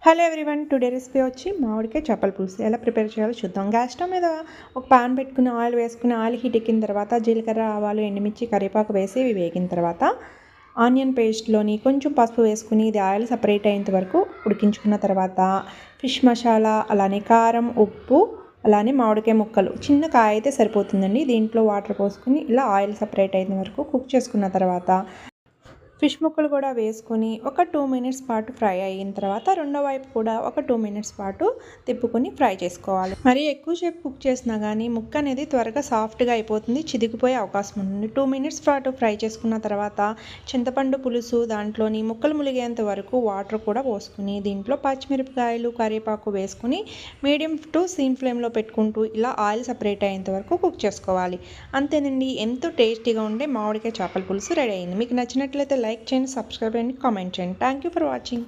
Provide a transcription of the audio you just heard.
Hello everyone, today recipe వచ్చి మామిడికాయ చేపల పులుసు ఎలా ప్రిపేర్ చేయాలో చూద్దాం. గ్యాస్ స్టవ్ మీద ఒక పాన్ పెట్టుకుని ఆయిల్ వేసుకుని ఆయిల్ హీట్ ఎక్కిన తర్వాత జీలకర్ర, ఆవాలు, ఎండుమిర్చి, కరివేపాకు వేసి ఇవి వేగిన తర్వాత ఆనియన్ పేస్ట్లోని కొంచెం పసుపు వేసుకుని ఇది ఆయిల్ సపరేట్ అయ్యేంత వరకు ఉడికించుకున్న తర్వాత ఫిష్ మసాలా, అలానే కారం, ఉప్పు, అలానే మామిడికాయ ముక్కలు, చిన్న కాయ అయితే సరిపోతుందండి. దీంట్లో వాటర్ పోసుకుని ఇలా ఆయిల్ సపరేట్ అయిన వరకు కుక్ చేసుకున్న తర్వాత ఫిష్ ముక్కలు కూడా వేసుకొని ఒక 2 మినిట్స్ పాటు ఫ్రై అయిన తర్వాత రెండో వైపు కూడా ఒక 2 మినిట్స్ పాటు తిప్పుకొని ఫ్రై చేసుకోవాలి. మరి ఎక్కువసేపు కుక్ చేసినా కానీ ముక్క అనేది త్వరగా సాఫ్ట్గా అయిపోతుంది, చిదిగిపోయే అవకాశం ఉంటుంది. 2 మినిట్స్ పాటు ఫ్రై చేసుకున్న తర్వాత చింతపండు పులుసు, దాంట్లోని ముక్కలు ములిగేంత వరకు వాటర్ కూడా పోసుకుని దీంట్లో పచ్చిమిరపకాయలు, కరివేపాకు వేసుకుని మీడియం టు సిమ్ ఫ్లేమ్లో పెట్టుకుంటూ ఇలా ఆయిల్ సపరేట్ అయ్యేంత వరకు కుక్ చేసుకోవాలి. అంతేనండి, ఎంతో టేస్టీగా ఉండే మామిడికాయ చేపల పులుసు రెడీ అయింది. మీకు నచ్చినట్లయితే లైక్ చేయండి, సబ్స్క్రైబ్ చేయండి, కామెంట్ చేయండి. Thank you for watching.